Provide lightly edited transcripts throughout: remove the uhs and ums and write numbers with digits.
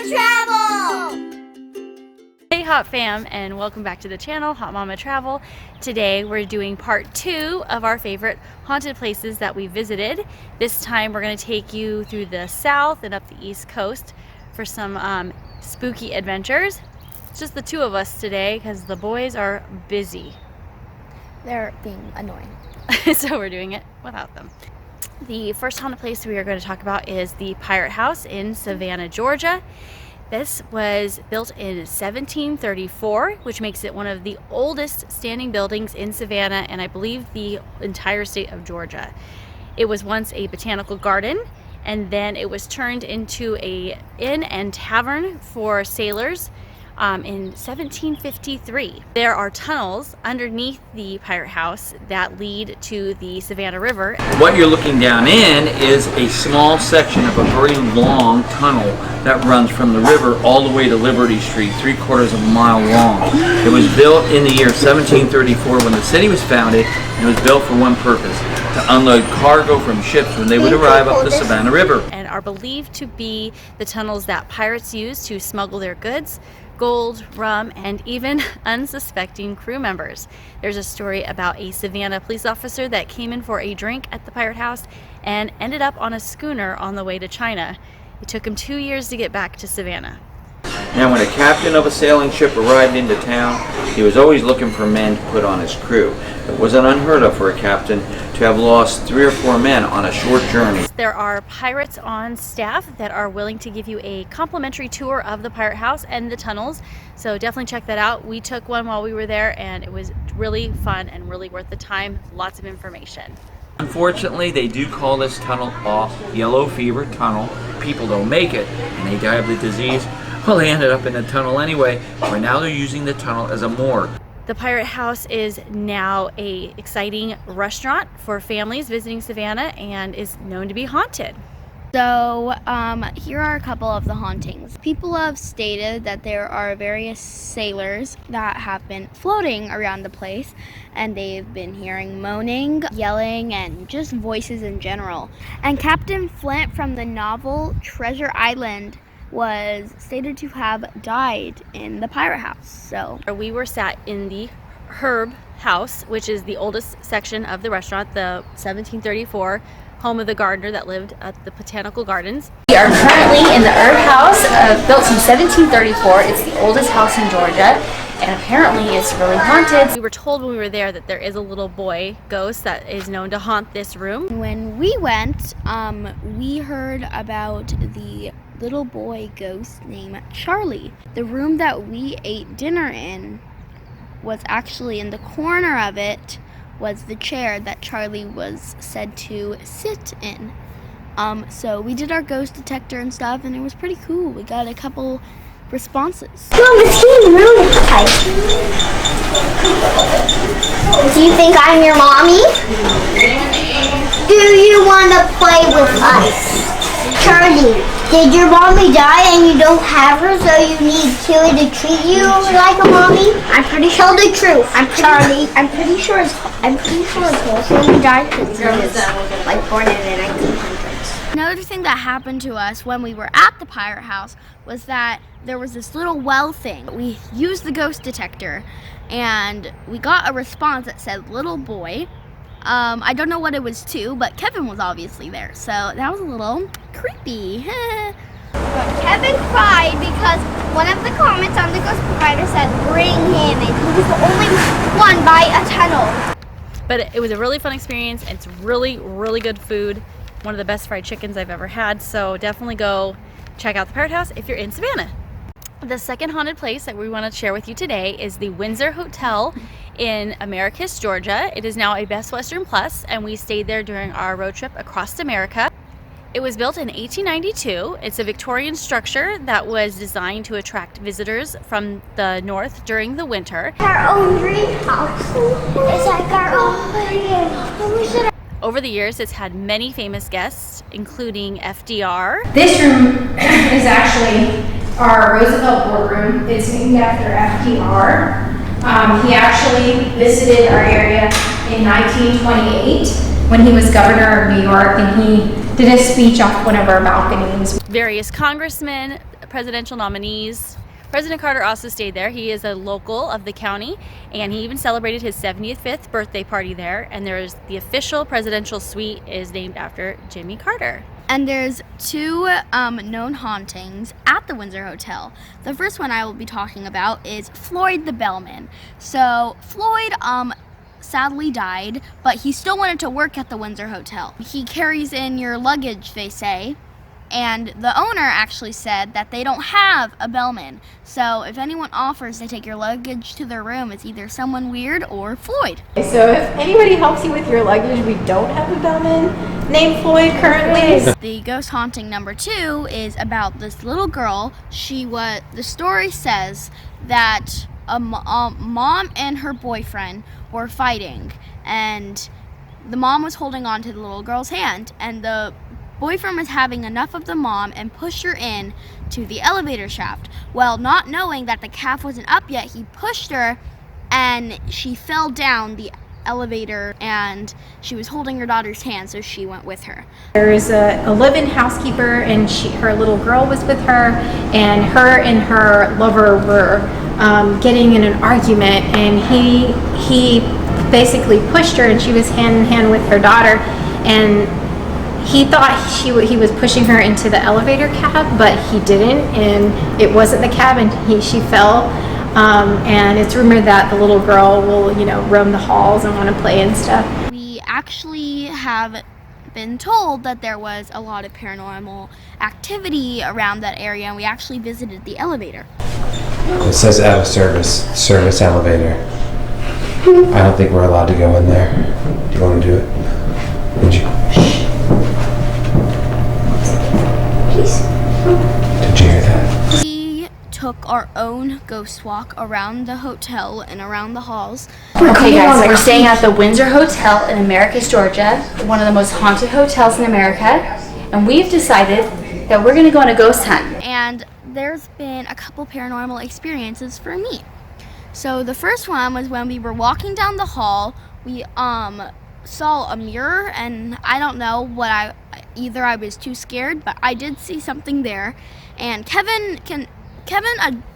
Mama Travel! Hey Hot Fam, and welcome back to the channel, Hot Mama Travel. Today we're doing part 2 of our favorite haunted places that we visited. This time we're going to take you through the south and up the east coast for some spooky adventures. It's just the two of us today because the boys are busy. They're being annoying. So we're doing it without them. The first haunted place we are going to talk about is the Pirate House in Savannah, Georgia. This was built in 1734, which makes it one of the oldest standing buildings in Savannah and I believe the entire state of Georgia. It was once a botanical garden, and then it was turned into an inn and tavern for sailors in 1753. There are tunnels underneath the Pirate House that lead to the Savannah River. What you're looking down in is a small section of a very long tunnel that runs from the river all the way to Liberty Street, 3/4 of a mile long. It was built in the year 1734 when the city was founded, and it was built for one purpose: to unload cargo from ships when they would arrive up the Savannah River. And are believed to be the tunnels that pirates used to smuggle their goods, gold, rum, and even unsuspecting crew members. There's a story about a Savannah police officer that came in for a drink at the Pirate House and ended up on a schooner on the way to China. It took him 2 years to get back to Savannah. Now, when a captain of a sailing ship arrived into town, he was always looking for men to put on his crew. It wasn't unheard of for a captain to have lost 3 or 4 men on a short journey. There are pirates on staff that are willing to give you a complimentary tour of the Pirate House and the tunnels, so definitely check that out. We took one while we were there and it was really fun and really worth the time. Lots of information. Unfortunately, they do call this tunnel off yellow fever tunnel. People don't make it and they die of the disease. Well, they ended up in the tunnel anyway, where now they're using the tunnel as a morgue. The Pirate House is now an exciting restaurant for families visiting Savannah and is known to be haunted. So, here are a couple of the hauntings. People have stated that there are various sailors that have been floating around the place, and they've been hearing moaning, yelling, and just voices in general. And Captain Flint from the novel Treasure Island was stated to have died in the Pirate House. So we were sat in the Herb House, which is the oldest section of the restaurant, the 1734 home of the gardener that lived at the Botanical Gardens. We are currently in the Herb House, built in 1734. It's the oldest house in Georgia, and apparently it's really haunted. We were told when we were there that there is a little boy ghost that is known to haunt this room. When we went, we heard about the little boy ghost named Charlie. The room that we ate dinner in was actually in the corner of it was the chair that Charlie was said to sit in. So we did our ghost detector and stuff, and it was pretty cool. We got a couple responses. Mom, it's getting really high. Do you think I'm your mommy? Do you want to play with us? Charlie, did your mommy die and you don't have her, so you need Tilly to treat you like a mommy? I'm pretty sure. Tell the truth. I'm pretty sure his whole family died because he was like born in the 1900s. Another thing that happened to us when we were at the Pirate House was that there was this little well thing. We used the ghost detector and we got a response that said little boy. I don't know what it was to, but Kevin was obviously there, so that was a little creepy. But Kevin cried because one of the comments on the ghost provider said bring him, and he was the only one by a tunnel. But it was a really fun experience. It's really, really good food. One of the best fried chickens I've ever had, so definitely go check out the Pirate House if you're in Savannah. The second haunted place that we want to share with you today is the Windsor Hotel in Americus, Georgia. It is now a Best Western Plus, and we stayed there during our road trip across America. It was built in 1892. It's a Victorian structure that was designed to attract visitors from the north during the winter. Our own dream house. It's like our own dream. Over the years, it's had many famous guests, including FDR. This room is actually our Roosevelt boardroom. It's named after FDR. He actually visited our area in 1928 when he was governor of New York, and he did a speech off one of our balconies. Various congressmen, presidential nominees. President Carter also stayed there. He is a local of the county, and he even celebrated his 75th birthday party there. And there's the official presidential suite is named after Jimmy Carter. And there's two known hauntings at the Windsor Hotel. The first one I will be talking about is Floyd the Bellman. So Floyd sadly died, but he still wanted to work at the Windsor Hotel. He carries in your luggage, they say, and the owner actually said that they don't have a bellman. So if anyone offers to take your luggage to their room, it's either someone weird or Floyd. So if anybody helps you with your luggage, we don't have a bellman named Floyd currently. The ghost haunting number 2 is about this little girl. The story says that a mom and her boyfriend were fighting, and the mom was holding on to the little girl's hand, and the boyfriend was having enough of the mom and pushed her in to the elevator shaft. Well, not knowing that the calf wasn't up yet, he pushed her and she fell down the elevator, and she was holding her daughter's hand, so she went with her. There is a live-in housekeeper, and her little girl was with her, and her lover were getting in an argument, and he basically pushed her, and she was hand in hand with her daughter, and he thought he was pushing her into the elevator cab, but he didn't, and it wasn't the cab, and she fell. And it's rumored that the little girl will, roam the halls and want to play and stuff. We actually have been told that there was a lot of paranormal activity around that area, and we actually visited the elevator. It says out of service elevator. I don't think we're allowed to go in there. Do you want to do it? Would you? Please. Did you hear that? We took our own ghost walk around the hotel and around the halls. Okay guys, we're staying at the Windsor Hotel in Americus, Georgia, one of the most haunted hotels in America, and we've decided that we're going to go on a ghost hunt. And there's been a couple paranormal experiences for me. So the first one was when we were walking down the hall. We saw a mirror, and I don't know what either I was too scared, but I did see something there. And Kevin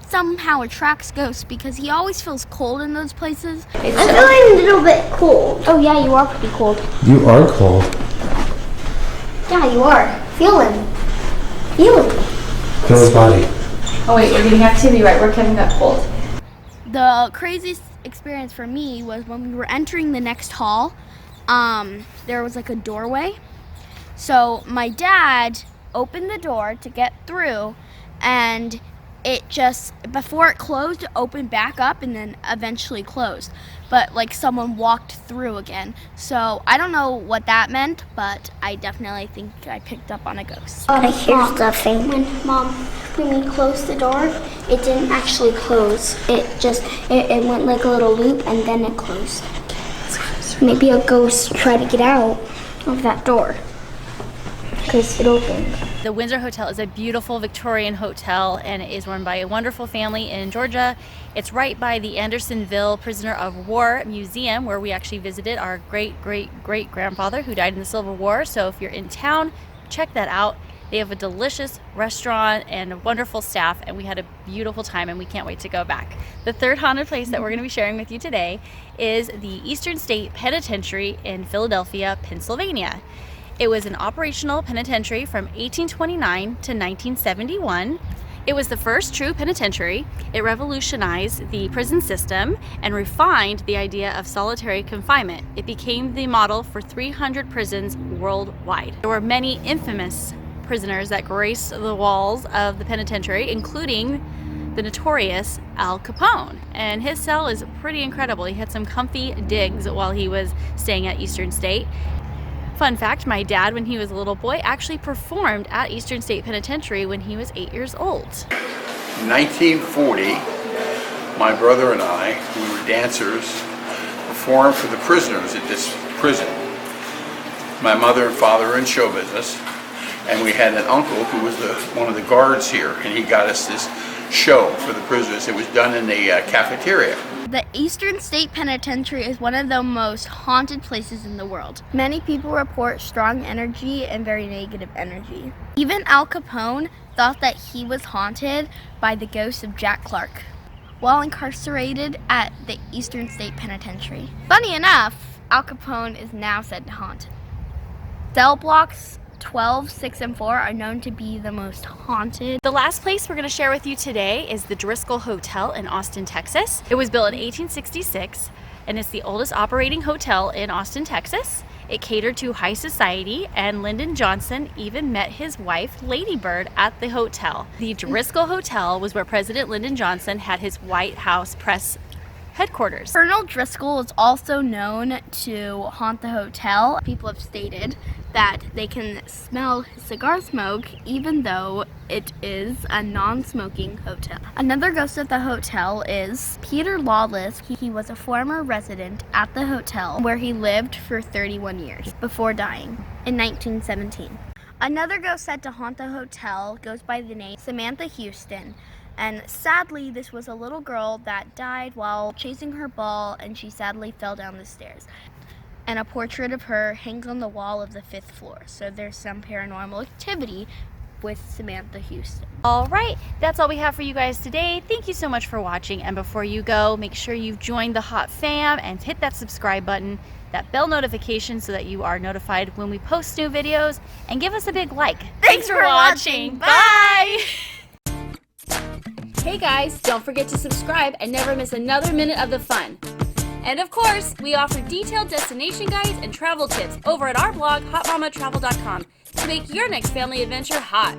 somehow attracts ghosts because he always feels cold in those places. I'm feeling a little bit cold. Oh yeah, you are pretty cold. You are cold. Yeah, you are. Feel him. Feel his body. Oh wait, we're getting activity right where Kevin got cold. The craziest experience for me was when we were entering the next hall. There was like a doorway. So my dad opened the door to get through, and it just, before it closed, it opened back up and then eventually closed. But like someone walked through again. So I don't know what that meant, but I definitely think I picked up on a ghost. Here's the thing. When we closed the door, it didn't actually close. It went like a little loop and then it closed. Maybe a ghost tried to get out of that door because it opened. The Windsor Hotel is a beautiful Victorian hotel, and it is run by a wonderful family in Georgia. It's right by the Andersonville Prisoner of War Museum, where we actually visited our great-great-great-grandfather who died in the Civil War. So if you're in town, check that out. They have a delicious restaurant and a wonderful staff, and we had a beautiful time, and we can't wait to go back. The third haunted place that we're going to be sharing with you today is the Eastern State Penitentiary in Philadelphia, Pennsylvania. It was an operational penitentiary from 1829 to 1971. It was the first true penitentiary. It revolutionized the prison system and refined the idea of solitary confinement. It became the model for 300 prisons worldwide. There were many infamous prisoners that graced the walls of the penitentiary, including the notorious Al Capone. And his cell is pretty incredible. He had some comfy digs while he was staying at Eastern State. Fun fact, my dad, when he was a little boy, actually performed at Eastern State Penitentiary when he was 8 years old. In 1940, my brother and I, who were dancers, performed for the prisoners at this prison. My mother and father are in show business, and we had an uncle who was one of the guards here, and he got us this show for the prisoners. It was done in the cafeteria. The Eastern State Penitentiary is one of the most haunted places in the world. Many people report strong energy and very negative energy. Even Al Capone thought that he was haunted by the ghost of Jack Clark while incarcerated at the Eastern State Penitentiary. Funny enough, Al Capone is now said to haunt. Cell blocks 12, 6, and 4 are known to be the most haunted. The last place we're going to share with you today is the Driskill Hotel in Austin, Texas. It was built in 1866 and it's the oldest operating hotel in Austin, Texas. It catered to high society, and Lyndon Johnson even met his wife, Lady Bird, at the hotel. The Driskill Hotel was where President Lyndon Johnson had his White House press headquarters. Colonel Driskill is also known to haunt the hotel. People have stated that they can smell cigar smoke even though it is a non-smoking hotel. Another ghost at the hotel is Peter Lawless. He was a former resident at the hotel where he lived for 31 years before dying in 1917. Another ghost said to haunt the hotel goes by the name Samantha Houston. And sadly, this was a little girl that died while chasing her ball, and she sadly fell down the stairs. And a portrait of her hangs on the wall of the 5th floor. So there's some paranormal activity with Samantha Houston. All right, that's all we have for you guys today. Thank you so much for watching. And before you go, make sure you've joined the Hot Fam and hit that subscribe button, that bell notification so that you are notified when we post new videos, and give us a big like. Thanks for watching. Bye. Hey guys, don't forget to subscribe and never miss another minute of the fun. And of course, we offer detailed destination guides and travel tips over at our blog, hotmamatravel.com, to make your next family adventure hot.